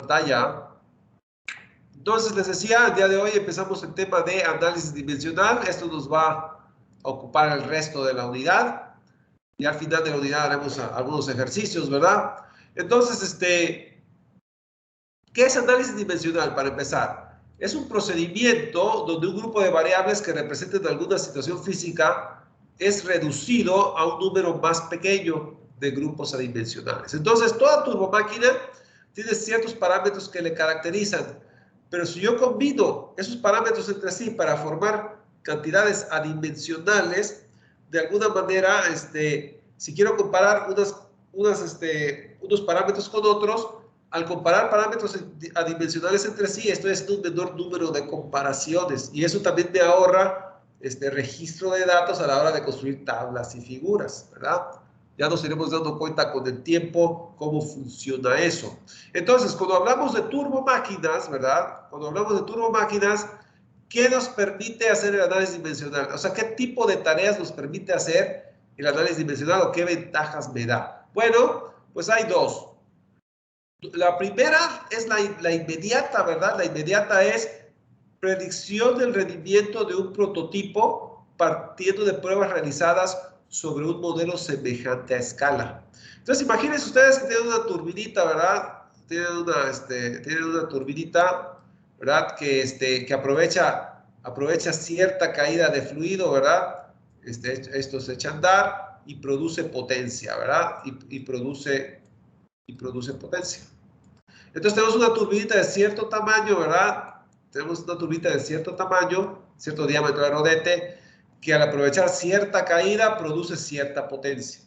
pantalla. Entonces, les decía, el día de hoy empezamos el tema de análisis dimensional. Esto nos va a ocupar el resto de la unidad. Y al final de la unidad haremos algunos ejercicios, ¿verdad? Entonces, ¿qué es análisis dimensional? Para empezar, es un procedimiento donde un grupo de variables que representen alguna situación física es reducido a un número más pequeño de grupos adimensionales. Entonces, toda turbomáquina tiene ciertos parámetros que le caracterizan, pero si yo combino esos parámetros entre sí para formar cantidades adimensionales, de alguna manera, si quiero comparar unos parámetros con otros, al comparar parámetros adimensionales entre sí, estoy haciendo un menor número de comparaciones y eso también me ahorra registro de datos a la hora de construir tablas y figuras, ¿verdad? Ya nos iremos dando cuenta con el tiempo cómo funciona eso. Entonces, cuando hablamos de turbomáquinas, ¿verdad? Cuando hablamos de turbomáquinas, ¿qué nos permite hacer el análisis dimensional? O sea, ¿qué tipo de tareas nos permite hacer el análisis dimensional o qué ventajas me da? Bueno, pues hay dos. La primera es la inmediata, ¿verdad? La inmediata es predicción del rendimiento de un prototipo partiendo de pruebas realizadas sobre un modelo semejante a escala. Entonces, imagínense ustedes que tienen una turbinita, ¿verdad? Tienen una turbinita, ¿verdad? Que aprovecha cierta caída de fluido, ¿verdad? Esto se echa a andar y produce potencia, ¿verdad? Y produce potencia. Entonces tenemos una turbinita de cierto tamaño, ¿verdad? Tenemos una turbinita de cierto tamaño, cierto diámetro de rodete, que al aprovechar cierta caída produce cierta potencia.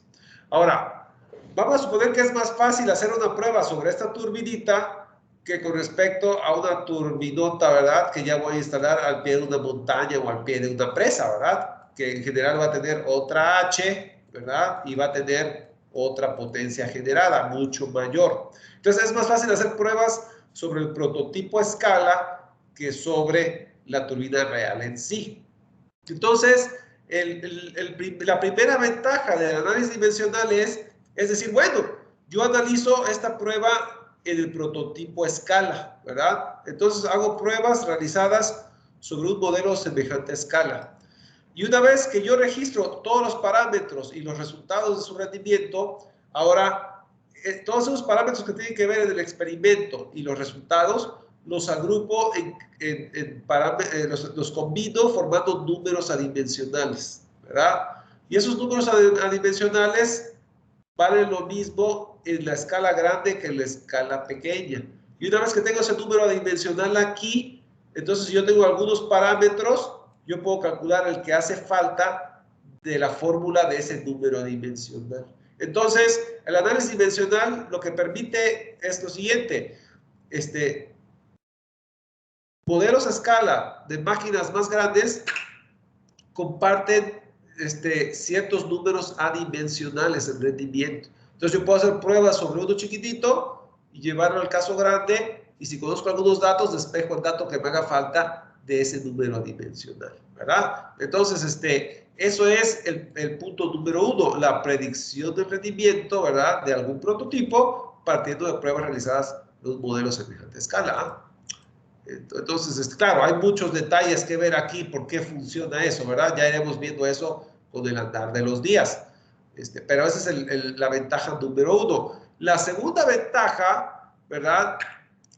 Ahora, vamos a suponer que es más fácil hacer una prueba sobre esta turbinita que con respecto a una turbinota, ¿verdad? Que ya voy a instalar al pie de una montaña o al pie de una presa, ¿verdad? Que en general va a tener otra H, ¿verdad? Y va a tener otra potencia generada, mucho mayor. Entonces es más fácil hacer pruebas sobre el prototipo a escala que sobre la turbina real en sí. Entonces, la primera ventaja del análisis dimensional es decir, bueno, yo analizo esta prueba en el prototipo a escala, ¿verdad? Entonces hago pruebas realizadas sobre un modelo semejante a escala. Y una vez que yo registro todos los parámetros y los resultados de su rendimiento, ahora todos esos parámetros que tienen que ver en el experimento y los resultados, los agrupo los combino formando números adimensionales, ¿verdad? Y esos números adimensionales valen lo mismo en la escala grande que en la escala pequeña. Y una vez que tengo ese número adimensional aquí, entonces si yo tengo algunos parámetros, yo puedo calcular el que hace falta de la fórmula de ese número adimensional. Entonces, el análisis dimensional lo que permite es lo siguiente, modelos a escala de máquinas más grandes comparten ciertos números adimensionales en rendimiento. Entonces yo puedo hacer pruebas sobre uno chiquitito y llevarlo al caso grande y si conozco algunos datos, despejo el dato que me haga falta de ese número adimensional, ¿verdad? Entonces, eso es el punto número uno, la predicción del rendimiento, ¿verdad? De algún prototipo partiendo de pruebas realizadas en un modelo semejante a escala. Entonces, claro, hay muchos detalles que ver aquí por qué funciona eso, ¿verdad? Ya iremos viendo eso con el andar de los días. Pero esa es la ventaja número uno. La segunda ventaja, ¿verdad?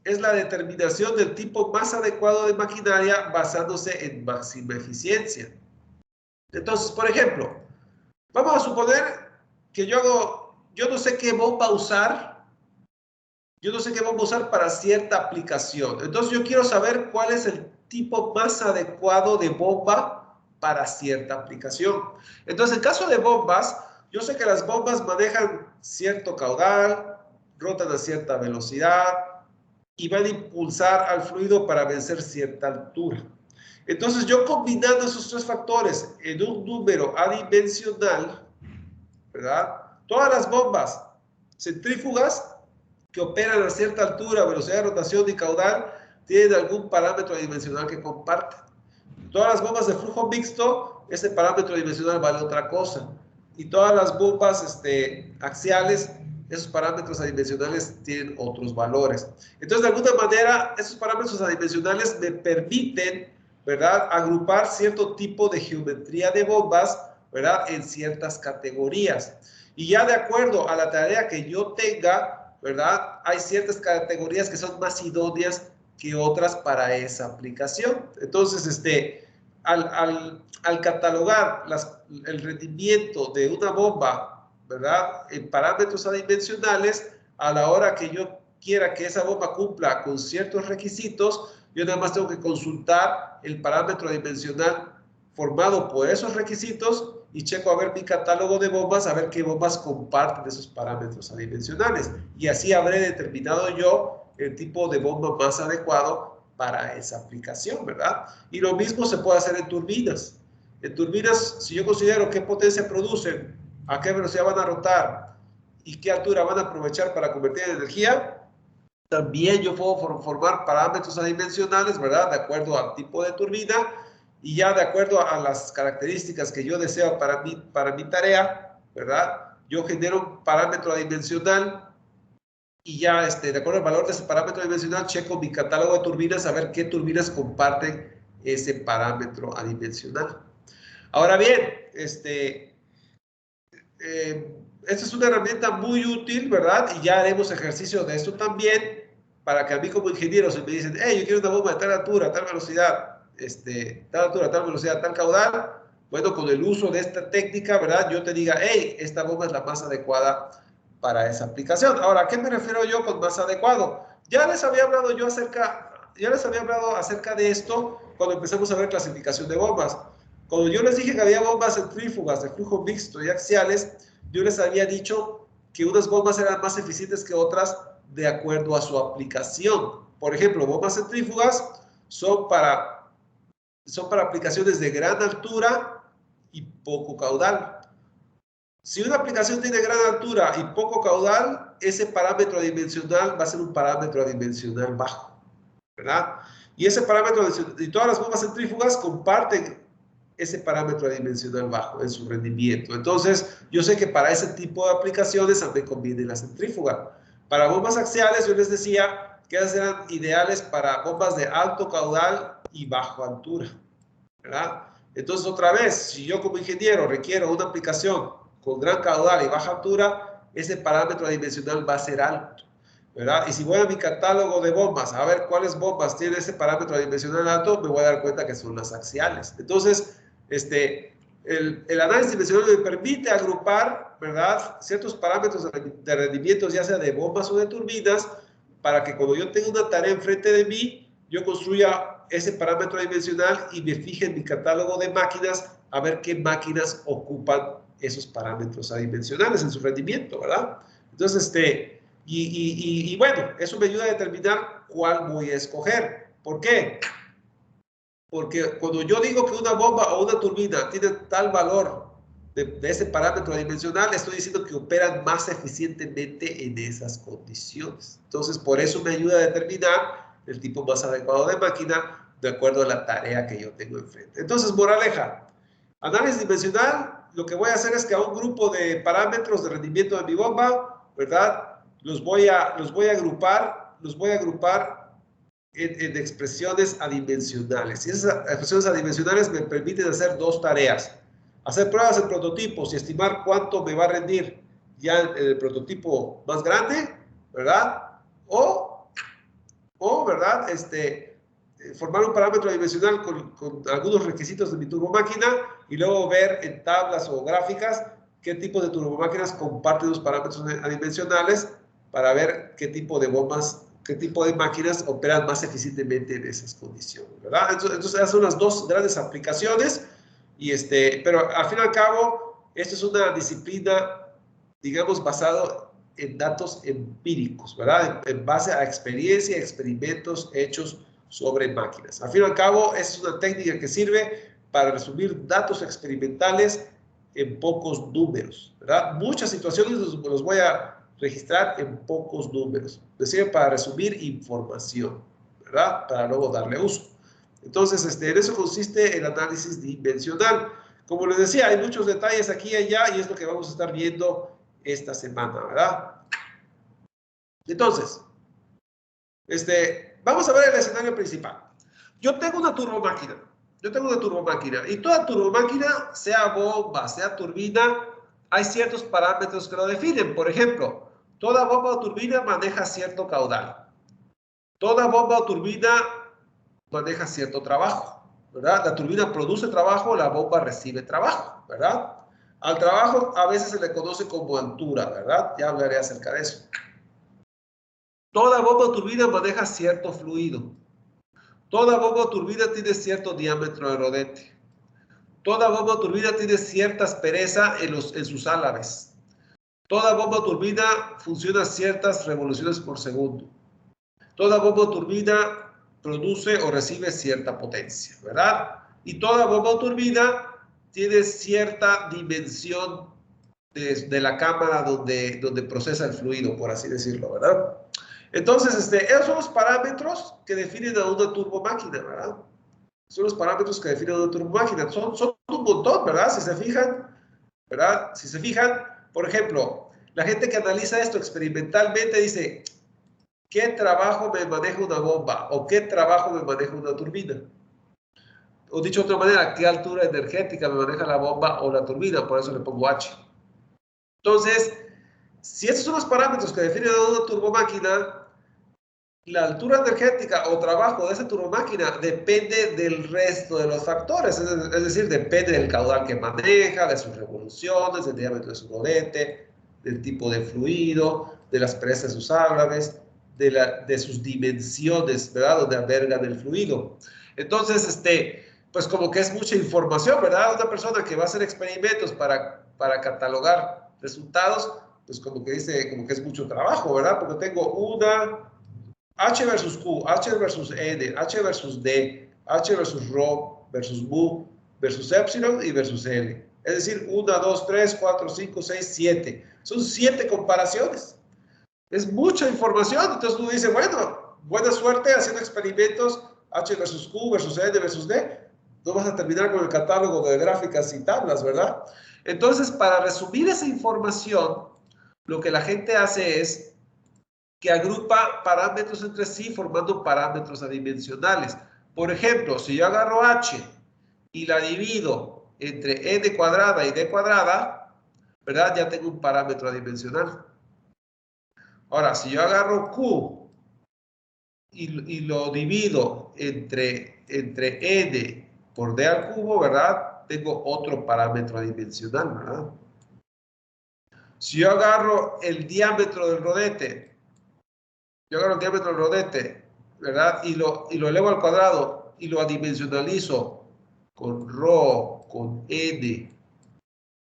Es la determinación del tipo más adecuado de maquinaria basándose en máxima eficiencia. Entonces, por ejemplo, vamos a suponer que yo no sé qué bomba usar. Yo no sé qué vamos a usar para cierta aplicación. Entonces yo quiero saber cuál es el tipo más adecuado de bomba para cierta aplicación. Entonces, en caso de bombas, yo sé que las bombas manejan cierto caudal, rotan a cierta velocidad y van a impulsar al fluido para vencer cierta altura. Entonces, yo combinando esos tres factores en un número adimensional, ¿verdad? Todas las bombas centrífugas que operan a cierta altura, velocidad de rotación y caudal, tienen algún parámetro adimensional que comparten. Todas las bombas de flujo mixto, ese parámetro dimensional vale otra cosa. Y todas las bombas axiales, esos parámetros adimensionales tienen otros valores. Entonces, de alguna manera, esos parámetros adimensionales me permiten, ¿verdad?, agrupar cierto tipo de geometría de bombas, ¿verdad?, en ciertas categorías. Y ya de acuerdo a la tarea que yo tenga, ¿verdad?, hay ciertas categorías que son más idóneas que otras para esa aplicación. Entonces, al catalogar el rendimiento de una bomba, ¿verdad?, en parámetros adimensionales, a la hora que yo quiera que esa bomba cumpla con ciertos requisitos, yo nada más tengo que consultar el parámetro adimensional formado por esos requisitos y checo a ver mi catálogo de bombas, a ver qué bombas comparten esos parámetros adimensionales. Y así habré determinado yo el tipo de bomba más adecuado para esa aplicación, ¿verdad? Y lo mismo se puede hacer en turbinas. En turbinas, si yo considero qué potencia producen, a qué velocidad van a rotar y qué altura van a aprovechar para convertir en energía, también yo puedo formar parámetros adimensionales, ¿verdad?, de acuerdo al tipo de turbina y ya de acuerdo a las características que yo deseo para mi tarea, ¿verdad?, yo genero un parámetro adimensional y ya de acuerdo al valor de ese parámetro adimensional checo mi catálogo de turbinas a ver qué turbinas comparten ese parámetro adimensional. Ahora bien, esta es una herramienta muy útil, ¿verdad? Y ya haremos ejercicio de esto también para que a mí como ingeniero, si me dicen, hey, yo quiero una bomba de tal altura, tal velocidad, tal altura, tal velocidad, tal caudal, bueno, con el uso de esta técnica, ¿verdad?, yo te diga, hey, esta bomba es la más adecuada para esa aplicación. Ahora, ¿a qué me refiero yo con más adecuado? Ya les había hablado acerca de esto cuando empezamos a ver clasificación de bombas. Cuando yo les dije que había bombas centrífugas de flujo mixto y axiales, yo les había dicho que unas bombas eran más eficientes que otras de acuerdo a su aplicación. Por ejemplo, bombas centrífugas son para aplicaciones de gran altura y poco caudal. Si una aplicación tiene gran altura y poco caudal, ese parámetro adimensional va a ser un parámetro adimensional bajo, ¿verdad? Y ese parámetro, y todas las bombas centrífugas comparten ese parámetro adimensional bajo en su rendimiento. Entonces, yo sé que para ese tipo de aplicaciones a mí me conviene la centrífuga. Para bombas axiales, yo les decía que esas eran ideales para bombas de alto caudal y bajo altura, ¿verdad? Entonces, otra vez, si yo como ingeniero requiero una aplicación con gran caudal y baja altura, ese parámetro adimensional va a ser alto, ¿verdad? Y si voy a mi catálogo de bombas a ver cuáles bombas tienen ese parámetro adimensional alto, me voy a dar cuenta que son las axiales. Entonces, el análisis dimensional me permite agrupar, ¿verdad?, ciertos parámetros de rendimiento, ya sea de bombas o de turbinas, para que cuando yo tenga una tarea enfrente de mí, yo construya ese parámetro dimensional y me fije en mi catálogo de máquinas a ver qué máquinas ocupan esos parámetros adimensionales en su rendimiento, ¿verdad? Entonces, y bueno, eso me ayuda a determinar cuál voy a escoger. ¿Por qué? Porque cuando yo digo que una bomba o una turbina tiene tal valor de ese parámetro adimensional, estoy diciendo que operan más eficientemente en esas condiciones. Entonces, por eso me ayuda a determinar el tipo más adecuado de máquina de acuerdo a la tarea que yo tengo enfrente. Entonces, moraleja, análisis dimensional, lo que voy a hacer es que a un grupo de parámetros de rendimiento de mi bomba, ¿verdad?, los voy a agrupar en expresiones adimensionales. Y esas expresiones adimensionales me permiten hacer dos tareas. Hacer pruebas en prototipos y estimar cuánto me va a rendir ya en el prototipo más grande, ¿verdad? O ¿verdad?, formar un parámetro adimensional con algunos requisitos de mi turbomáquina y luego ver en tablas o gráficas qué tipo de turbomáquinas comparten los parámetros adimensionales para ver qué tipo de bombas, qué tipo de máquinas operan más eficientemente en esas condiciones, ¿verdad? Entonces esas son las dos grandes aplicaciones, pero al fin y al cabo, esto es una disciplina, digamos, basado en datos empíricos, ¿verdad? En base a experiencia y experimentos hechos sobre máquinas. Al fin y al cabo, es una técnica que sirve para resumir datos experimentales en pocos números, ¿verdad? Muchas situaciones los voy a registrar en pocos números. Les sirve para resumir información, ¿verdad?, para luego darle uso. Entonces, en eso consiste el análisis dimensional. Como les decía, hay muchos detalles aquí y allá y es lo que vamos a estar viendo esta semana, ¿verdad? Entonces, vamos a ver el escenario principal. Yo tengo una turbomáquina. Y toda turbomáquina, sea bomba, sea turbina, hay ciertos parámetros que lo definen. Por ejemplo, toda bomba o turbina maneja cierto caudal. Toda bomba o turbina maneja cierto trabajo, ¿verdad? La turbina produce trabajo, la bomba recibe trabajo, ¿verdad? Al trabajo a veces se le conoce como altura, ¿verdad? Ya hablaré acerca de eso. Toda bomba o turbina maneja cierto fluido. Toda bomba o turbina tiene cierto diámetro de rodete. Toda bomba o turbina tiene cierta aspereza en sus álabes. Toda bomba o turbina funciona a ciertas revoluciones por segundo. Toda bomba o turbina produce o recibe cierta potencia, ¿verdad? Y toda bomba o turbina tiene cierta dimensión de la cámara donde procesa el fluido, por así decirlo, ¿verdad? Entonces, esos son los parámetros que definen a una turbomáquina, ¿verdad? Son los parámetros que definen a una turbomáquina. Son un montón, ¿verdad? Si se fijan, ¿verdad? Si se fijan, por ejemplo, la gente que analiza esto experimentalmente dice, ¿qué trabajo me maneja una bomba? ¿O qué trabajo me maneja una turbina? O dicho de otra manera, ¿qué altura energética me maneja la bomba o la turbina? Por eso le pongo H. Entonces, si estos son los parámetros que definen a una turbomáquina, la altura energética o trabajo de esa turbomáquina depende del resto de los factores, es decir, depende del caudal que maneja, de sus revoluciones, del diámetro de su rodete, del tipo de fluido, de las presas de sus álabes, de sus dimensiones, ¿verdad? Donde albergan el fluido. Entonces, pues como que es mucha información, ¿verdad? Una persona que va a hacer experimentos para catalogar resultados, pues como que dice, como que es mucho trabajo, ¿verdad? Porque tengo una H versus Q, H versus N, H versus D, H versus Rho, versus mu, versus epsilon y versus L. Es decir, 1, 2, 3, 4, 5, 6, 7. Son 7 comparaciones. Es mucha información. Entonces uno dice, bueno, buena suerte haciendo experimentos H versus Q versus N versus D. No vas a terminar con el catálogo de gráficas y tablas, ¿verdad? Entonces, para resumir esa información, lo que la gente hace es que agrupa parámetros entre sí formando parámetros adimensionales. Por ejemplo, si yo agarro H y la divido entre N cuadrada y D cuadrada, ¿verdad? Ya tengo un parámetro adimensional. Ahora, si yo agarro Q y lo divido entre N por D al cubo, ¿verdad? Tengo otro parámetro adimensional, ¿verdad? Si yo agarro el diámetro del rodete, ¿verdad? Y lo elevo al cuadrado y lo adimensionalizo con Rho, con N,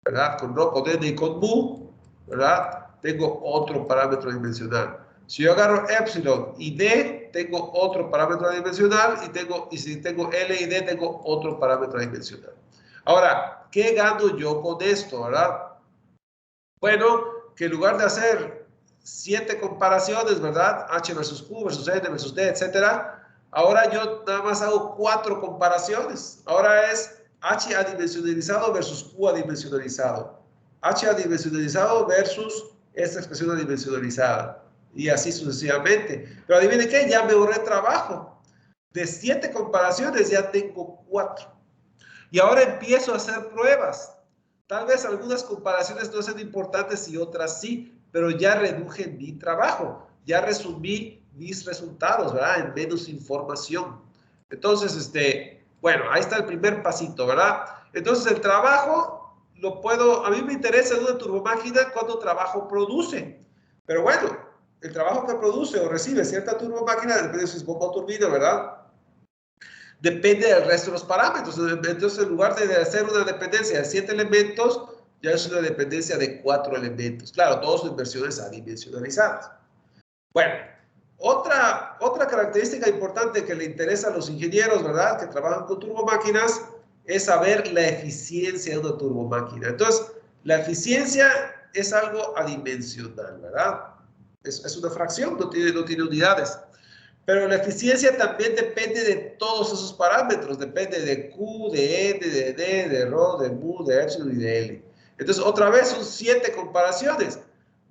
¿verdad? Con Rho, con N y con mu, ¿verdad? Tengo otro parámetro dimensional. Si yo agarro epsilon y D, tengo otro parámetro dimensional y si tengo L y D, tengo otro parámetro dimensional. Ahora, ¿qué gano yo con esto, verdad? Bueno, que en lugar de hacer 7 comparaciones, ¿verdad? H versus Q versus N versus D, etcétera. Ahora yo nada más hago 4 comparaciones. Ahora es H adimensionalizado versus Q adimensionalizado. H adimensionalizado versus esta expresión adimensionalizada. Y así sucesivamente. Pero adivinen qué, ya me ahorré trabajo. De 7 comparaciones ya tengo 4. Y ahora empiezo a hacer pruebas. Tal vez algunas comparaciones no sean importantes y otras sí, pero ya reduje mi trabajo, ya resumí mis resultados, ¿verdad? En menos información. Entonces, bueno, ahí está el primer pasito, ¿verdad? Entonces, el trabajo lo puedo, a mí me interesa en una turbomáquina cuánto trabajo produce. Pero bueno, el trabajo que produce o recibe cierta turbomáquina depende de si es bomba o turbina, ¿verdad? Depende del resto de los parámetros. Entonces, en lugar de hacer una dependencia de 7 elementos, ya es una dependencia de 4 elementos. Claro, todos son inversiones adimensionalizadas. Bueno, otra característica importante que le interesa a los ingenieros, ¿verdad?, que trabajan con turbomáquinas, es saber la eficiencia de una turbomáquina. Entonces, la eficiencia es algo adimensional, ¿verdad? Es una fracción, no tiene unidades. Pero la eficiencia también depende de todos esos parámetros. Depende de Q, de N, de D, de Rho, de mu, de epsilon y de L. Entonces, otra vez son 7 comparaciones.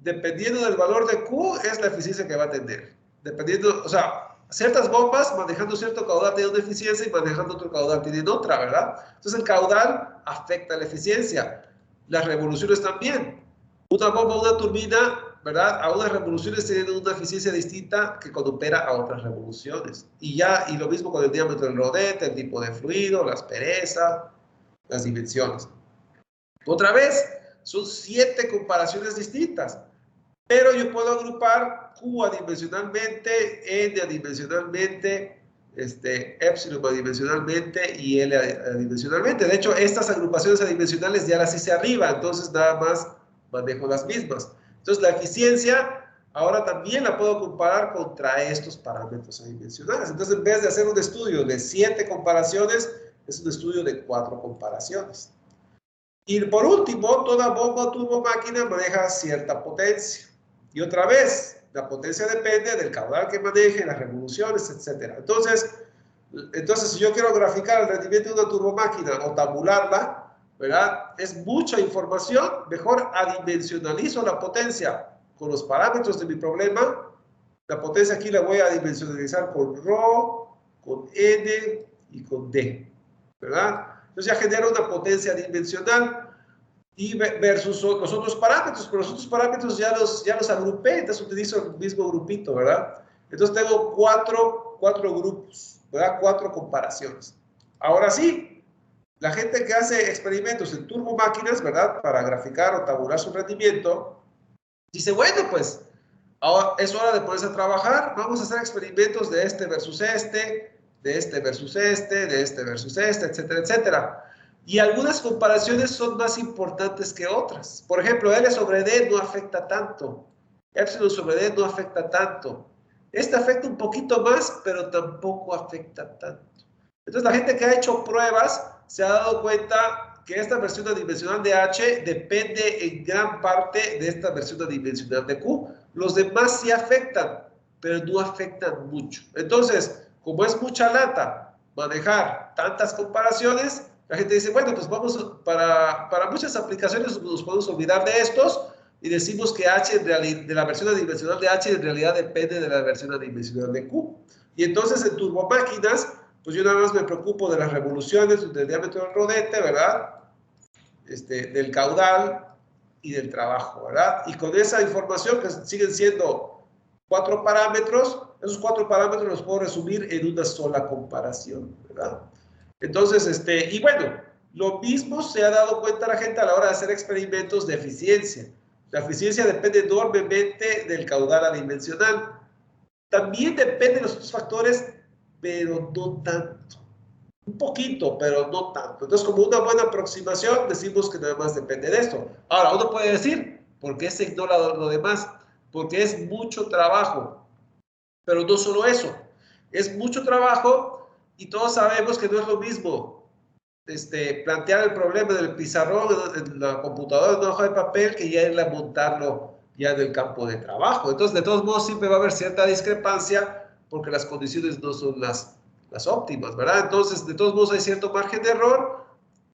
dependiendo del valor de Q, es la eficiencia que va a tener. Dependiendo, o sea, ciertas bombas manejando cierto caudal tienen una eficiencia y manejando otro caudal tienen otra, ¿verdad? Entonces el caudal afecta la eficiencia. Las revoluciones también. Una bomba, una turbina, ¿verdad? A unas revoluciones tienen una eficiencia distinta que cuando opera a otras revoluciones. Y lo mismo con el diámetro del rodete, el tipo de fluido, la aspereza, las dimensiones. Otra vez, son 7 comparaciones distintas. Pero yo puedo agrupar Q adimensionalmente, N adimensionalmente, epsilon adimensionalmente y L adimensionalmente. De hecho, estas agrupaciones adimensionales ya las hice arriba, entonces nada más manejo las mismas. Entonces, la eficiencia ahora también la puedo comparar contra estos parámetros adimensionales. Entonces, en vez de hacer un estudio de 7 comparaciones, es un estudio de 4 comparaciones. Y por último, toda bomba o turbomáquina maneja cierta potencia. Y otra vez, la potencia depende del caudal que maneje, las revoluciones, etc. Entonces, si yo quiero graficar el rendimiento de una turbomáquina o tabularla, ¿verdad? Es mucha información, mejor adimensionalizo la potencia con los parámetros de mi problema. La potencia aquí la voy a dimensionalizar con ρ, con n y con d, ¿verdad? Entonces ya genera una potencia dimensional y versus los otros parámetros, pero los otros parámetros ya los agrupé, entonces utilizo el mismo grupito, ¿verdad? Entonces tengo cuatro grupos, ¿verdad? 4 comparaciones. Ahora sí, la gente que hace experimentos en turbomáquinas, ¿verdad? Para graficar o tabular su rendimiento, dice, bueno, pues ahora es hora de ponerse a trabajar, vamos a hacer experimentos de este versus este, de este versus este, de este versus este, etcétera, etcétera. Y algunas comparaciones son más importantes que otras. Por ejemplo, L sobre D no afecta tanto. Epsilon sobre D no afecta tanto. Este afecta un poquito más, pero tampoco afecta tanto. Entonces, la gente que ha hecho pruebas se ha dado cuenta que esta versión adimensional de H depende en gran parte de esta versión adimensional de Q. Los demás sí afectan, pero no afectan mucho. Entonces, como es mucha lata manejar tantas comparaciones, la gente dice, bueno, pues vamos, para muchas aplicaciones nos podemos olvidar de estos y decimos que H de la versión adimensional de H en realidad depende de la versión adimensional de Q. Y entonces en turbomáquinas, pues yo nada más me preocupo de las revoluciones, del diámetro del rodete, ¿verdad? Del caudal y del trabajo, ¿verdad? Y con esa información, que siguen siendo 4 parámetros, esos 4 parámetros los puedo resumir en una sola comparación, ¿verdad? Entonces, y bueno, lo mismo se ha dado cuenta la gente a la hora de hacer experimentos de eficiencia. La eficiencia depende enormemente del caudal adimensional. También depende de los otros factores, pero no tanto. Un poquito, pero no tanto. Entonces, como una buena aproximación, decimos que nada más depende de esto. Ahora, uno puede decir, ¿por qué se ignora lo demás? Porque es mucho trabajo. Pero no solo eso, es mucho trabajo y todos sabemos que no es lo mismo plantear el problema del pizarrón en la computadora, en una hoja de papel, que ya ir a montarlo ya en el campo de trabajo. Entonces, de todos modos, siempre va a haber cierta discrepancia porque las condiciones no son las óptimas, ¿verdad? Entonces, de todos modos, hay cierto margen de error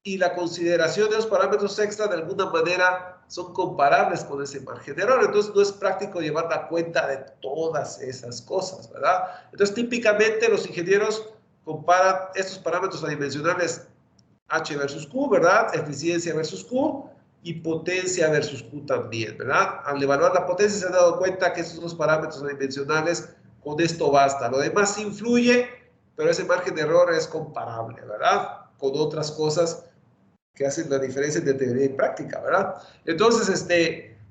y la consideración de los parámetros extra de alguna manera son comparables con ese margen de error. Entonces, no es práctico llevar la cuenta de todas esas cosas, ¿verdad? Entonces, típicamente los ingenieros comparan estos parámetros adimensionales H versus Q, ¿verdad? Eficiencia versus Q y potencia versus Q también, ¿verdad? Al evaluar la potencia se han dado cuenta que esos dos parámetros adimensionales, con esto basta. Lo demás sí influye, pero ese margen de error es comparable, ¿verdad? Con otras cosas que hacen la diferencia entre teoría y práctica, ¿verdad? Entonces,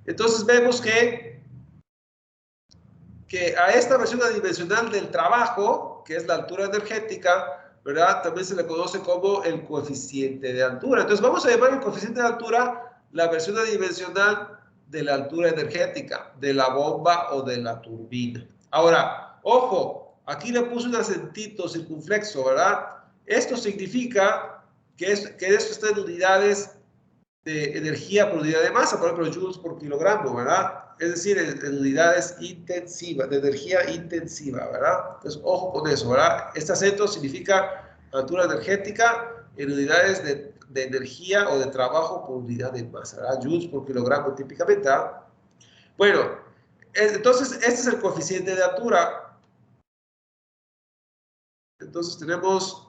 entonces vemos que a esta versión adimensional del trabajo, que es la altura energética, ¿verdad? También se le conoce como el coeficiente de altura. Entonces vamos a llamar el coeficiente de altura la versión adimensional de la altura energética, de la bomba o de la turbina. Ahora, ojo, aquí le puse un acentito circunflexo, ¿verdad? Esto significa que esto está en unidades de energía por unidad de masa, por ejemplo, joules por kilogramo, ¿verdad? Es decir, en unidades intensivas, de energía intensiva, ¿verdad? Entonces, ojo con eso, ¿verdad? Este acento significa altura energética en unidades de energía o de trabajo por unidad de masa, ¿verdad? Joules por kilogramo típicamente, ¿verdad? Bueno, entonces este es el coeficiente de altura. Entonces tenemos,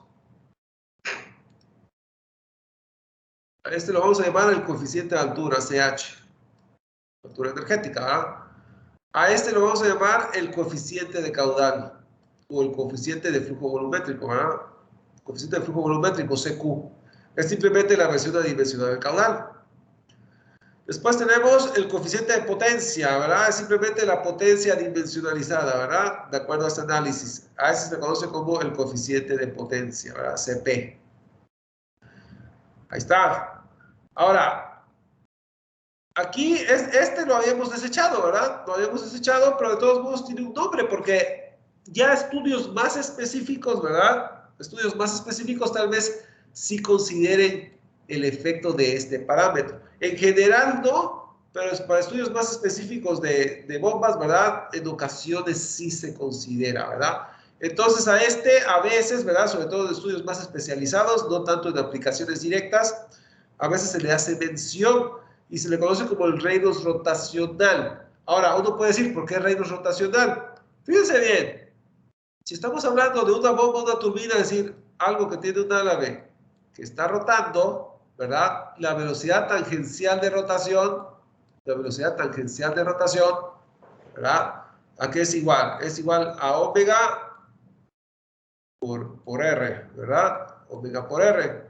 a este lo vamos a llamar el coeficiente de altura, CH, altura energética, ¿verdad? A este lo vamos a llamar el coeficiente de caudal o el coeficiente de flujo volumétrico, ¿verdad? Coeficiente de flujo volumétrico, CQ. Es simplemente la versión adimensional del caudal. Después tenemos el coeficiente de potencia, ¿verdad? Es simplemente la potencia dimensionalizada, ¿verdad? De acuerdo a este análisis. A ese se le conoce como el coeficiente de potencia, ¿verdad? CP. Ahí está. Ahora, aquí este lo habíamos desechado, ¿verdad? Lo habíamos desechado, pero de todos modos tiene un nombre porque ya estudios más específicos, ¿verdad? Estudios más específicos tal vez sí consideren el efecto de este parámetro. En general no, pero para estudios más específicos de bombas, ¿verdad? En ocasiones sí se considera, ¿verdad? Entonces a este a veces, ¿verdad? Sobre todo en estudios más especializados, no tanto en aplicaciones directas, a veces se le hace mención y se le conoce como el Reynolds rotacional. Ahora, uno puede decir, ¿por qué Reynolds rotacional? Fíjense bien, si estamos hablando de una bomba, una turbina, es decir, algo que tiene un álave que está rotando, ¿verdad? La velocidad tangencial de rotación, ¿verdad? ¿A qué es igual? Es igual a omega por R, ¿verdad? Omega por R.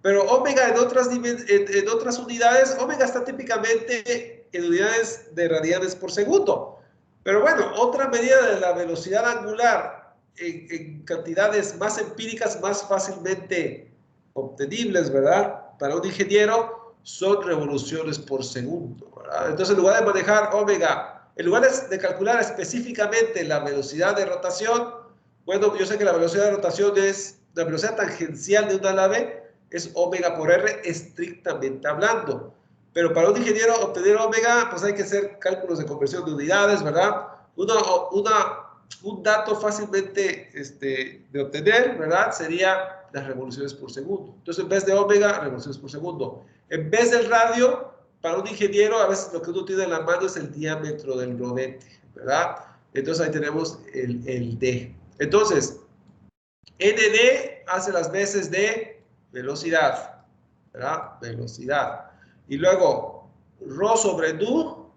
Pero omega en otras unidades, omega está típicamente en unidades de radianes por segundo. Pero bueno, otra medida de la velocidad angular en cantidades más empíricas, más fácilmente obtenibles, ¿verdad? Para un ingeniero son revoluciones por segundo, ¿verdad? Entonces, en lugar de manejar omega, en lugar de calcular específicamente la velocidad de rotación, bueno, yo sé que la velocidad de rotación es la velocidad tangencial de una nave, es omega por R estrictamente hablando. Pero para un ingeniero obtener omega, pues hay que hacer cálculos de conversión de unidades, ¿verdad? Un dato fácilmente de obtener, ¿verdad? Sería las revoluciones por segundo. Entonces, en vez de omega, revoluciones por segundo. En vez del radio, para un ingeniero, a veces lo que uno tiene en la mano es el diámetro del rodete, ¿verdad? Entonces, ahí tenemos el D. Entonces, ND hace las veces de velocidad, ¿verdad? Velocidad. Y luego, Rho sobre Du,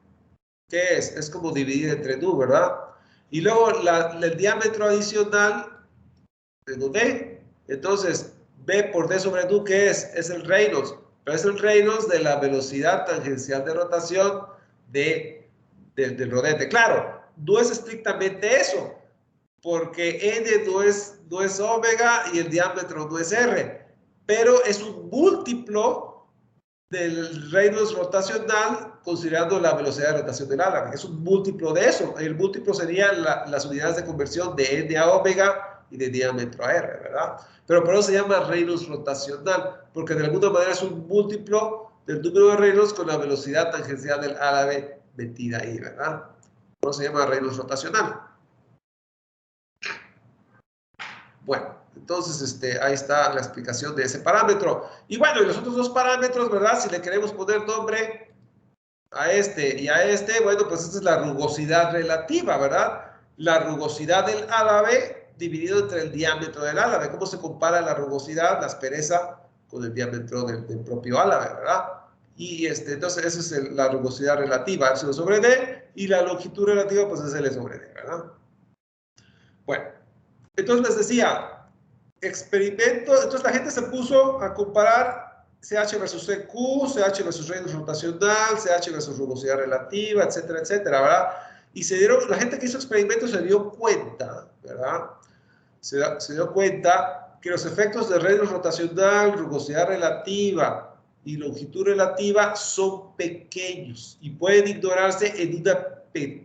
¿qué es? Es como dividir entre Du, ¿verdad? Y luego el diámetro adicional de D. Entonces, B por D sobre Du, ¿qué es? Es el Reynolds. Pero es el Reynolds de la velocidad tangencial de rotación del rodete. Claro, no es estrictamente eso, porque N no es omega y el diámetro no es R, pero es un múltiplo del Reynolds rotacional considerando la velocidad de rotación del álave. Es un múltiplo de eso. El múltiplo serían las unidades de conversión de N a omega y de diámetro a R, ¿verdad? Pero por eso se llama Reynolds rotacional, porque de alguna manera es un múltiplo del número de Reynolds con la velocidad tangencial del álave metida ahí, ¿verdad? Por eso se llama Reynolds rotacional. Bueno, entonces ahí está la explicación de ese parámetro. Y bueno, y los otros dos parámetros, ¿verdad? Si le queremos poner nombre a este y a este, bueno, pues esta es la rugosidad relativa, ¿verdad? La rugosidad del álave dividido entre el diámetro del álave. ¿Cómo se compara la rugosidad, la aspereza, con el diámetro del propio álave, ¿verdad? Y entonces esa es la rugosidad relativa, Epsilon sobre D, y la longitud relativa, pues es L sobre D, ¿verdad? Bueno, entonces les decía, experimento, entonces la gente se puso a comparar CH versus CQ, CH versus Reynolds rotacional, CH versus rugosidad relativa, etcétera, ¿verdad? Y la gente que hizo experimentos se dio cuenta, ¿verdad? Se dio cuenta que los efectos de Reynolds rotacional, rugosidad relativa y longitud relativa son pequeños y pueden ignorarse en una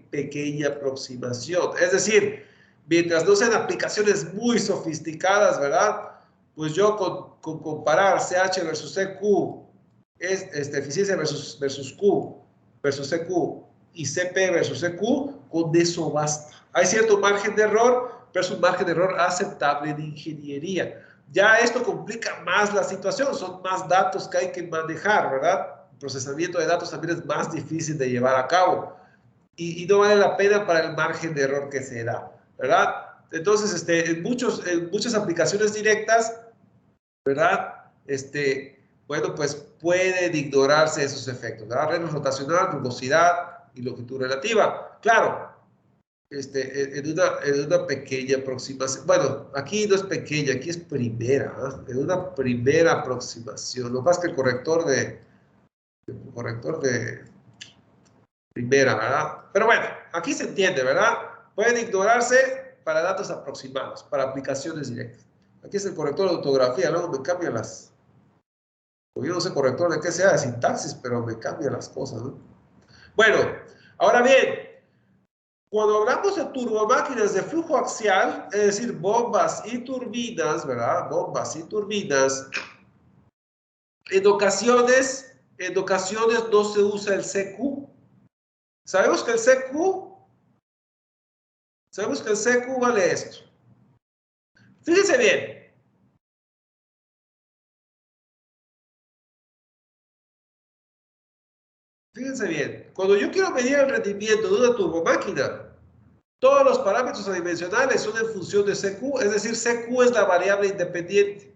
pequeña aproximación. Es decir, mientras no sean aplicaciones muy sofisticadas, ¿verdad? Pues yo con comparar CH versus CQ, eficiencia versus Q, versus CQ y CP versus CQ, con eso basta. Hay cierto margen de error, pero es un margen de error aceptable en ingeniería. Ya esto complica más la situación, son más datos que hay que manejar, ¿verdad? El procesamiento de datos también es más difícil de llevar a cabo. y no vale la pena para el margen de error que se da, ¿verdad? Entonces, en muchas aplicaciones directas, ¿verdad? Bueno, pues pueden ignorarse esos efectos, ¿verdad? Regla rotacional, rugosidad y longitud relativa. Claro, en una pequeña aproximación, bueno, aquí no es pequeña, aquí es primera, ¿no? En una primera aproximación, lo más que el corrector de primera, ¿verdad? Pero bueno, aquí se entiende, ¿verdad? Pueden ignorarse para datos aproximados, para aplicaciones directas. Aquí es el corrector de ortografía, luego me cambian las... Yo no sé corrector de qué sea, de sintaxis, pero me cambian las cosas, ¿no? Bueno, ahora bien, cuando hablamos de turbomáquinas de flujo axial, es decir, bombas y turbinas, ¿verdad? Bombas y turbinas, en ocasiones no se usa el CQ. Sabemos que el CQ vale esto. Fíjense bien. Fíjense bien. Cuando yo quiero medir el rendimiento de una turbomáquina, todos los parámetros adimensionales son en función de CQ, es decir, CQ es la variable independiente.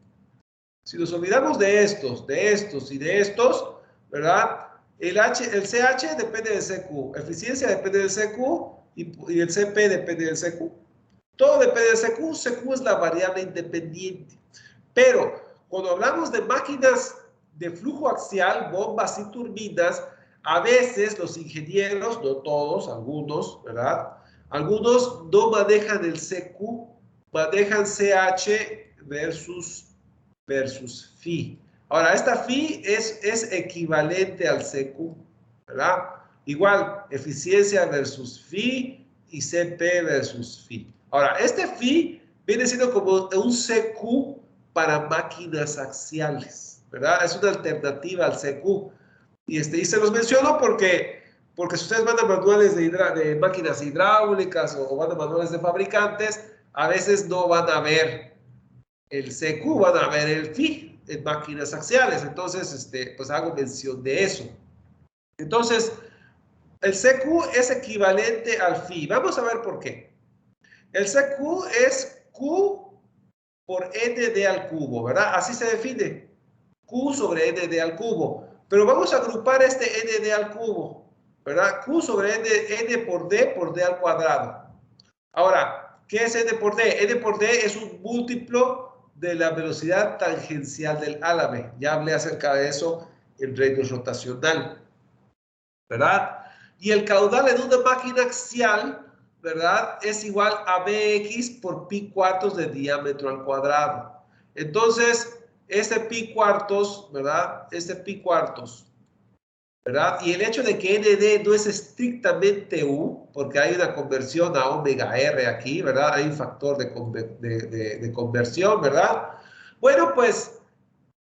Si nos olvidamos de estos y de estos, ¿verdad? El CH depende del CQ, eficiencia depende del CQ y el CP depende del CQ. Todo depende del CQ, CQ es la variable independiente. Pero cuando hablamos de máquinas de flujo axial, bombas y turbinas, a veces los ingenieros, no todos, algunos, ¿verdad? Algunos no manejan el CQ, manejan CH versus phi. Ahora, esta phi es equivalente al CQ, ¿verdad? Igual, eficiencia versus phi y CP versus phi. Ahora, este phi viene siendo como un CQ para máquinas axiales, ¿verdad? Es una alternativa al CQ. Y se los menciono porque si ustedes van a manuales de máquinas hidráulicas o van a manuales de fabricantes, a veces no van a ver el CQ, van a ver el phi en máquinas axiales. Entonces, pues hago mención de eso. Entonces, el CQ es equivalente al phi. Vamos a ver por qué. El CQ es Q por ND al cubo, ¿verdad? Así se define. Q sobre ND al cubo. Pero vamos a agrupar este ND al cubo, ¿verdad? Q sobre N por D al cuadrado. Ahora, ¿qué es N por D? N por D es un múltiplo de la velocidad tangencial del álame. Ya hablé acerca de eso en regla rotacional, ¿verdad? Y el caudal en una máquina axial, ¿verdad? Es igual a Bx por pi cuartos de diámetro al cuadrado. Entonces, este pi cuartos, ¿verdad? Este pi cuartos, ¿verdad? Y el hecho de que ND no es estrictamente U, porque hay una conversión a omega R aquí, ¿verdad? Hay un factor de conversión, ¿verdad? Bueno, pues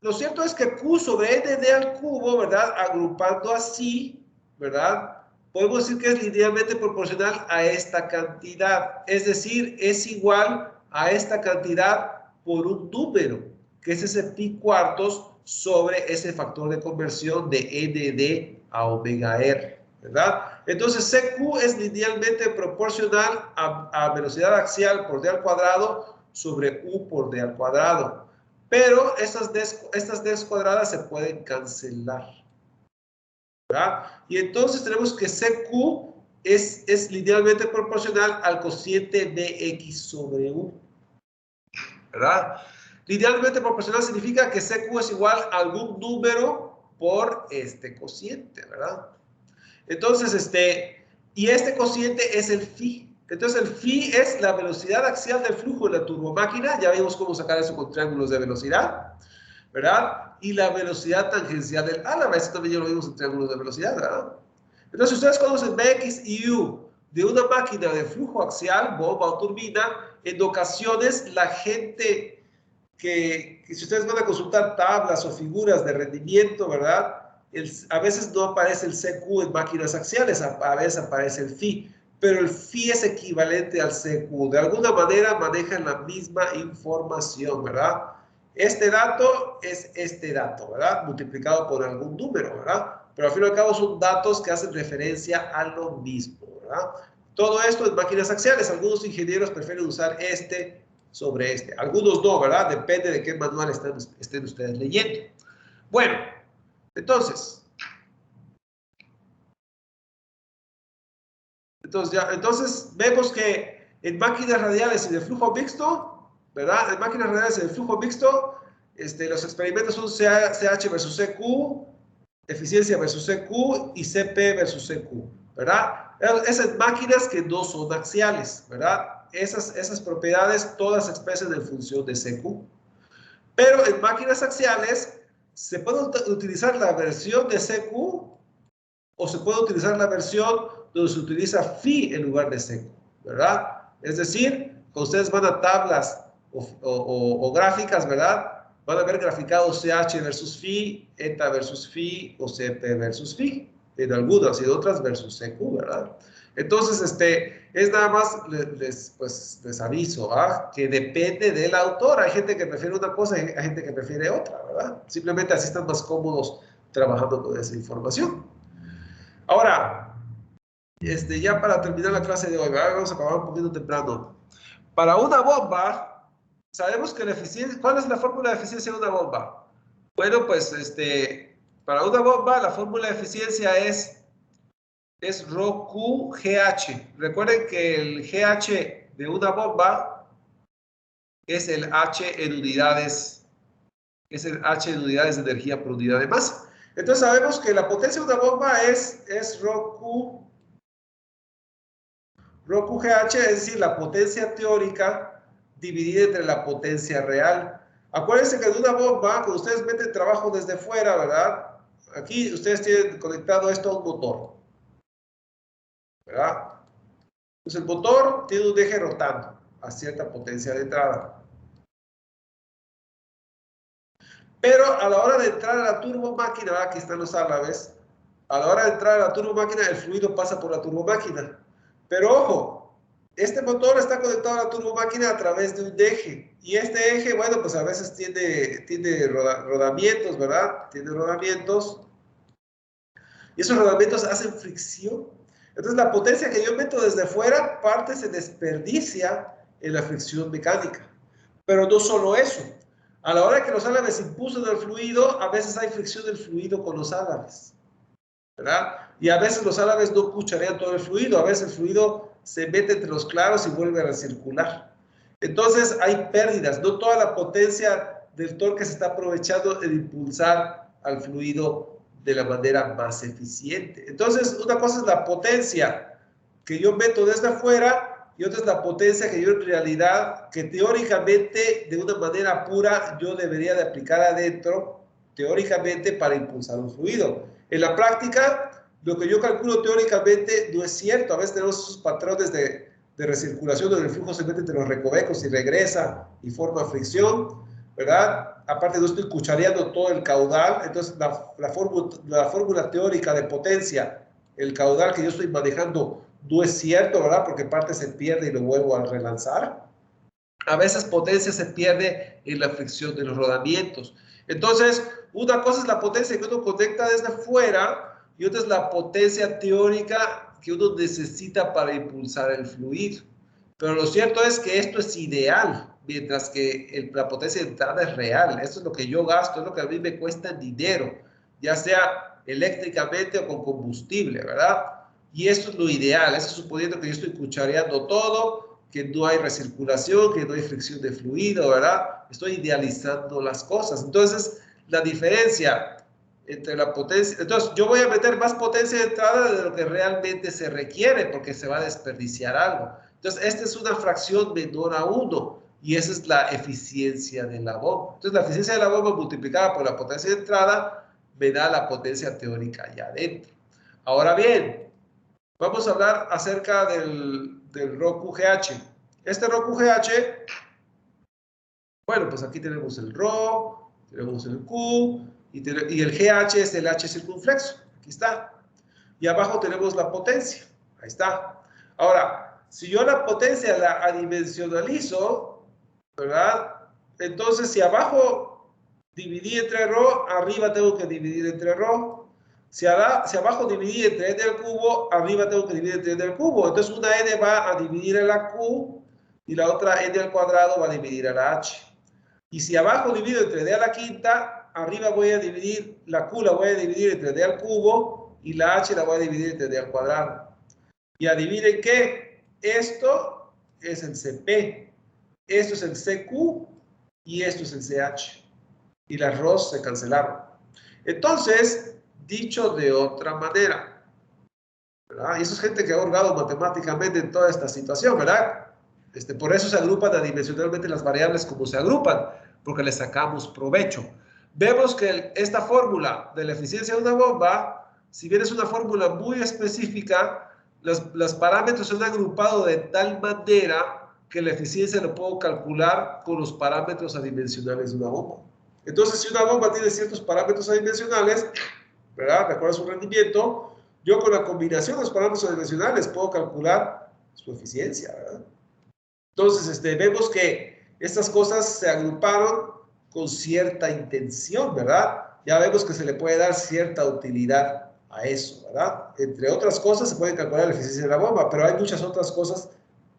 lo cierto es que Q sobre ND al cubo, ¿verdad? Agrupando así, ¿verdad? Podemos decir que es linealmente proporcional a esta cantidad. Es decir, es igual a esta cantidad por un número, que es ese pi cuartos sobre ese factor de conversión de ND a omega R, ¿verdad? Entonces, CQ es linealmente proporcional a velocidad axial por D al cuadrado sobre U por D al cuadrado. Pero estas D cuadradas se pueden cancelar, ¿verdad? Y entonces tenemos que CQ es linealmente proporcional al cociente de X sobre U, ¿verdad? Linealmente proporcional significa que CQ es igual a algún número por este cociente, ¿verdad? Entonces, y este cociente es el phi. Entonces, el phi es la velocidad axial del flujo de la turbomáquina. Ya vimos cómo sacar eso con triángulos de velocidad, ¿verdad? Y la velocidad tangencial del álama. Eso también ya lo vimos en triángulos de velocidad, ¿verdad? Entonces, ustedes conocen Bx y U de una máquina de flujo axial, bomba o turbina. En ocasiones, la gente que si ustedes van a consultar tablas o figuras de rendimiento, ¿verdad? A veces no aparece el CQ en máquinas axiales, a veces aparece el phi, pero el phi es equivalente al CQ. De alguna manera manejan la misma información, ¿verdad? Este dato es este dato, ¿verdad? Multiplicado por algún número, ¿verdad? Pero al fin y al cabo son datos que hacen referencia a lo mismo, ¿verdad? Todo esto en máquinas axiales. Algunos ingenieros prefieren usar este sobre este. Algunos no, ¿verdad? Depende de qué manual estén ustedes leyendo. Bueno, entonces vemos que en máquinas radiales y de flujo mixto, ¿verdad? En máquinas radiales y de flujo mixto, los experimentos son CH versus CQ, eficiencia versus CQ y CP versus CQ, ¿verdad? Esas máquinas que no son axiales, ¿verdad? Esas propiedades todas se expresan en función de CQ. Pero en máquinas axiales se puede utilizar la versión de CQ o se puede utilizar la versión donde se utiliza phi en lugar de CQ, ¿verdad? Es decir, cuando ustedes van a tablas o gráficas, ¿verdad? Van a ver graficados CH versus phi, eta versus phi o CP versus phi, en algunas y en otras versus CQ, ¿verdad? Entonces, es nada más, les aviso, ¿ah? Que depende del autor. Hay gente que prefiere una cosa y hay gente que prefiere otra, ¿verdad? Simplemente así están más cómodos trabajando con esa información. Ahora, ya para terminar la clase de hoy, ¿verdad? Vamos a acabar un poquito temprano. Para una bomba, sabemos que la eficiencia, ¿cuál es la fórmula de eficiencia de una bomba? Bueno, pues, para una bomba, la fórmula de eficiencia es ρQGH. Recuerden que el GH de una bomba es el H en unidades, es el H en unidades de energía por unidad de masa. Entonces sabemos que la potencia de una bomba es ρQGH, es decir, la potencia teórica dividida entre la potencia real. Acuérdense que en una bomba, cuando ustedes meten trabajo desde fuera, ¿verdad? Aquí ustedes tienen conectado esto a un motor, ¿verdad? Pues el motor tiene un eje rotando a cierta potencia de entrada. Pero a la hora de entrar a la turbomáquina, ¿verdad? Aquí están los álabes. A la hora de entrar a la turbomáquina, el fluido pasa por la turbomáquina. Pero ojo, este motor está conectado a la turbomáquina a través de un eje. Y este eje, bueno, pues a veces tiene rodamientos, ¿verdad? Tiene rodamientos. Y esos rodamientos hacen fricción. Entonces la potencia que yo meto desde fuera, parte se desperdicia en la fricción mecánica. Pero no solo eso. A la hora que los álabes impulsan el fluido, a veces hay fricción del fluido con los álabes, ¿verdad? Y a veces los álabes no cucharean todo el fluido, a veces el fluido se mete entre los claros y vuelve a recircular. Entonces hay pérdidas, no toda la potencia del torque se está aprovechando en impulsar al fluido de la manera más eficiente. Entonces, una cosa es la potencia que yo meto desde afuera y otra es la potencia que yo en realidad, que teóricamente, de una manera pura, yo debería de aplicar adentro, teóricamente, para impulsar un fluido. En la práctica, lo que yo calculo teóricamente no es cierto. A veces tenemos esos patrones de recirculación donde el flujo se mete entre los recovecos y regresa y forma fricción, ¿verdad? Aparte no estoy cuchareando todo el caudal, entonces la fórmula teórica de potencia, el caudal que yo estoy manejando no es cierto, ¿verdad? Porque parte se pierde y lo vuelvo a relanzar. A veces potencia se pierde en la fricción de los rodamientos. Entonces, una cosa es la potencia que uno conecta desde fuera y otra es la potencia teórica que uno necesita para impulsar el fluido. Pero lo cierto es que esto es ideal, mientras que la potencia de entrada es real. Esto es lo que yo gasto, es lo que a mí me cuesta dinero, ya sea eléctricamente o con combustible, ¿verdad? Y esto es lo ideal, eso suponiendo que yo estoy cuchareando todo, que no hay recirculación, que no hay fricción de fluido, ¿verdad? Estoy idealizando las cosas. Entonces, la diferencia entre la potencia... Entonces, yo voy a meter más potencia de entrada de lo que realmente se requiere, porque se va a desperdiciar algo. Entonces, esta es una fracción menor a 1, y esa es la eficiencia de la bomba. Entonces, la eficiencia de la bomba multiplicada por la potencia de entrada me da la potencia teórica allá adentro. Ahora bien, vamos a hablar acerca del ρQGH. Este ρQGH, bueno, pues aquí tenemos el ρ, tenemos el Q, y el GH es el H circunflexo. Aquí está. Y abajo tenemos la potencia. Ahí está. Ahora, si yo la potencia la adimensionalizo, ¿verdad? Entonces, si abajo dividí entre ρ, arriba tengo que dividir entre ρ. Si abajo dividí entre n al cubo, arriba tengo que dividir entre n al cubo. Entonces una n va a dividir a la q y la otra n al cuadrado va a dividir a la h. Y si abajo divido entre d a la quinta, arriba voy a dividir, la q la voy a dividir entre d al cubo y la h la voy a dividir entre d al cuadrado. Y adivinen qué, esto es el CP, esto es el CQ y esto es el CH. Y las ROS se cancelaron. Entonces, dicho de otra manera, ¿verdad? Y eso es gente que ha hurgado matemáticamente en toda esta situación, ¿verdad? Por eso se agrupan adimensionalmente las variables como se agrupan, porque le sacamos provecho. Vemos que esta fórmula de la eficiencia de una bomba, si bien es una fórmula muy específica, los parámetros se han agrupado de tal manera que la eficiencia lo puedo calcular con los parámetros adimensionales de una bomba. Entonces, si una bomba tiene ciertos parámetros adimensionales, ¿verdad? De acuerdo a su rendimiento, yo con la combinación de los parámetros adimensionales puedo calcular su eficiencia, ¿verdad? Entonces, vemos que estas cosas se agruparon con cierta intención, ¿verdad? Ya vemos que se le puede dar cierta utilidad a eso, ¿verdad? Entre otras cosas se puede calcular la eficiencia de la bomba, pero hay muchas otras cosas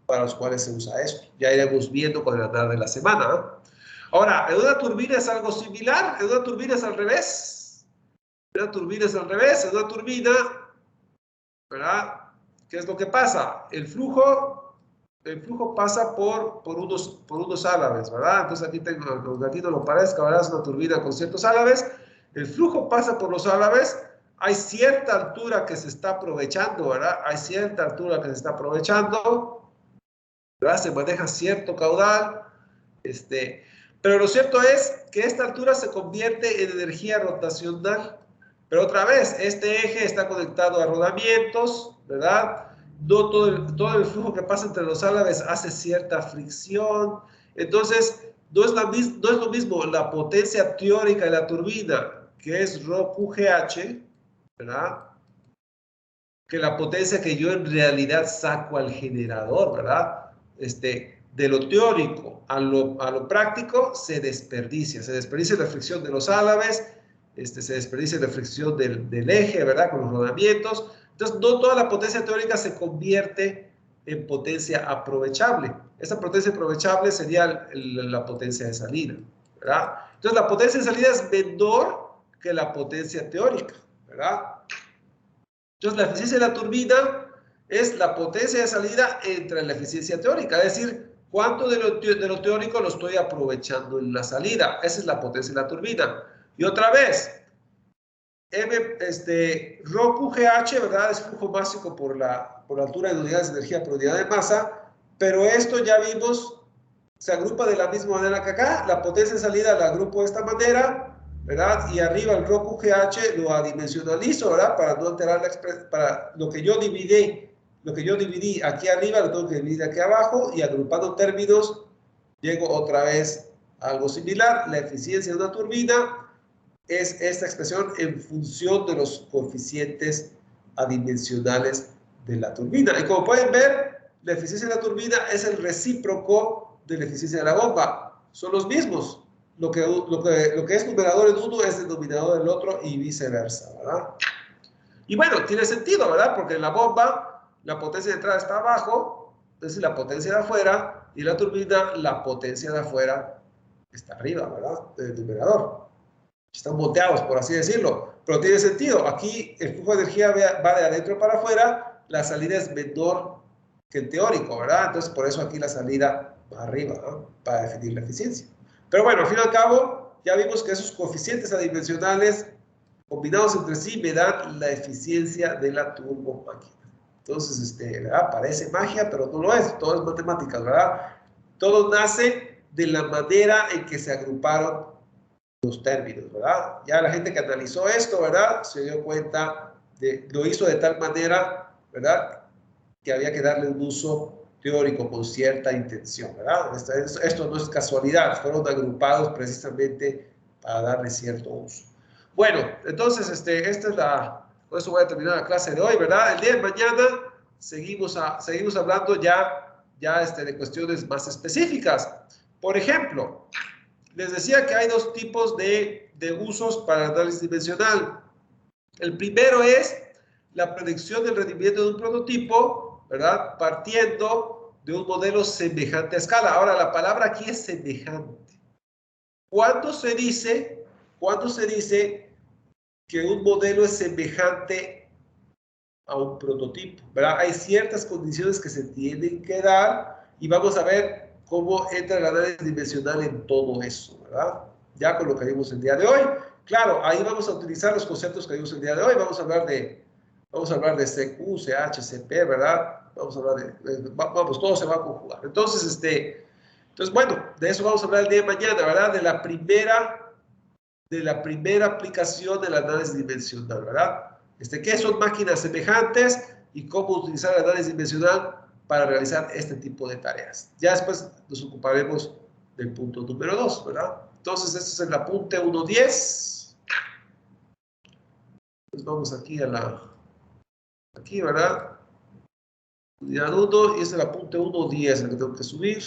para las cuales se usa esto. Ya iremos viendo con el andar de la semana, ¿eh? Ahora, en una turbina es algo similar, en una turbina es al revés. En una turbina es al revés, en una turbina, ¿verdad? ¿Qué es lo que pasa? El flujo pasa por unos álabes, ¿verdad? Entonces aquí tengo, aunque aquí no lo parezca, ¿verdad? Es una turbina con ciertos álabes. El flujo pasa por los álabes. Hay cierta altura que se está aprovechando, ¿verdad? Hay cierta altura que se está aprovechando, ¿verdad? Se maneja cierto caudal, pero lo cierto es que esta altura se convierte en energía rotacional. Pero otra vez, este eje está conectado a rodamientos, ¿verdad? No todo el flujo que pasa entre los álabes hace cierta fricción. Entonces, no es lo mismo la potencia teórica de la turbina, que es ρQGH, ¿verdad? Que la potencia que yo en realidad saco al generador, ¿verdad? De lo teórico a lo práctico se desperdicia la fricción de los álabes, se desperdicia la fricción del eje, ¿verdad? Con los rodamientos. Entonces, no toda la potencia teórica se convierte en potencia aprovechable. Esa potencia aprovechable sería la potencia de salida, ¿verdad? Entonces, la potencia de salida es menor que la potencia teórica, ¿verdad? Entonces, la eficiencia de la turbina es la potencia de salida entre la eficiencia teórica, es decir, cuánto de lo teórico lo estoy aprovechando en la salida. Esa es la potencia de la turbina. Y otra vez, ρQGH, ¿verdad? Es flujo másico por la altura de unidades de energía por unidad de masa, pero esto ya vimos, se agrupa de la misma manera que acá. La potencia de salida la agrupo de esta manera, ¿verdad? Y arriba el ρQGH lo adimensionalizo, ¿verdad? Para no alterar para lo que yo dividí aquí arriba, lo tengo que dividir aquí abajo, y agrupando términos, llego otra vez a algo similar. La eficiencia de una turbina es esta expresión en función de los coeficientes adimensionales de la turbina. Y como pueden ver, la eficiencia de la turbina es el recíproco de la eficiencia de la bomba. Son los mismos. Lo que es numerador en uno es denominador en el otro y viceversa, ¿verdad? Y bueno, tiene sentido, ¿verdad? Porque en la bomba la potencia de entrada está abajo, es decir, la potencia de afuera, y en la turbina la potencia de afuera está arriba, ¿verdad? Del numerador. Están volteados, por así decirlo, pero tiene sentido. Aquí el flujo de energía va de adentro para afuera, la salida es menor que el teórico, ¿verdad? Entonces, por eso aquí la salida va arriba, ¿no? Para definir la eficiencia. Pero bueno, al fin y al cabo, ya vimos que esos coeficientes adimensionales combinados entre sí me dan la eficiencia de la turbomáquina. Entonces, ¿verdad? Parece magia, pero no lo es. Todo es matemáticas, ¿verdad? Todo nace de la manera en que se agruparon los términos, ¿verdad? Ya la gente que analizó esto, ¿verdad? Se dio cuenta, lo hizo de tal manera, ¿verdad? Que había que darle un uso teórico con cierta intención, ¿verdad? Esto no es casualidad, fueron agrupados precisamente para darle cierto uso. Bueno, entonces, con eso voy a terminar la clase de hoy, ¿verdad? El día de mañana seguimos hablando ya de cuestiones más específicas. Por ejemplo, les decía que hay dos tipos de usos para el análisis dimensional. El primero es la predicción del rendimiento de un prototipo, ¿verdad? Partiendo de un modelo semejante a escala. Ahora, la palabra aquí es semejante. ¿Cuándo se dice que un modelo es semejante a un prototipo? ¿Verdad? Hay ciertas condiciones que se tienen que dar y vamos a ver cómo entra el análisis dimensional en todo eso, ¿verdad? Ya con lo que vimos el día de hoy. Claro, ahí vamos a utilizar los conceptos que vimos el día de hoy. Vamos a hablar de CQ, CH, CP, ¿verdad? Vamos a hablar vamos, todo se va a conjugar. Entonces, bueno, de eso vamos a hablar el día de mañana, ¿verdad? De la primera aplicación del análisis dimensional, ¿verdad? ¿Qué son máquinas semejantes y cómo utilizar el análisis dimensional para realizar este tipo de tareas? Ya después nos ocuparemos del punto número 2, ¿verdad? Entonces, este es el apunte 1.10. Pues vamos aquí aquí, ¿verdad? Unidad 1 y es el apunte 1.10 el que tengo que subir.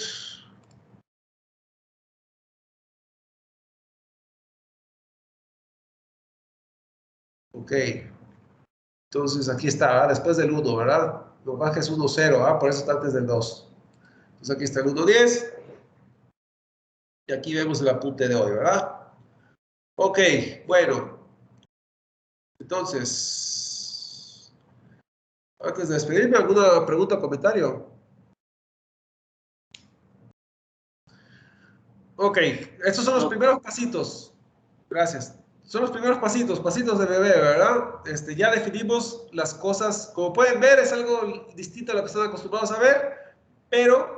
Ok. Entonces, aquí está, ¿verdad? Después del 1, ¿verdad? Lo baja es 1.0, ¿ah? Por eso está antes del 2. Entonces, aquí está el 1.10. Y aquí vemos el apunte de hoy, ¿verdad? Ok, bueno. Entonces, antes de despedirme, ¿alguna pregunta o comentario? Ok, estos son los primeros pasitos. Gracias. Son los primeros pasitos de bebé, ¿verdad? Ya definimos las cosas. Como pueden ver, es algo distinto a lo que están acostumbrados a ver, pero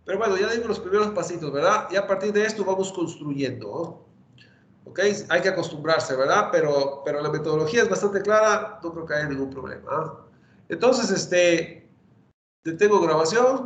bueno, ya dimos los primeros pasitos, ¿verdad? Y a partir de esto vamos construyendo, ¿no? ¿Ok? Hay que acostumbrarse, ¿verdad? Pero la metodología es bastante clara, no creo que haya ningún problema, ¿ah? Entonces, detengo grabación.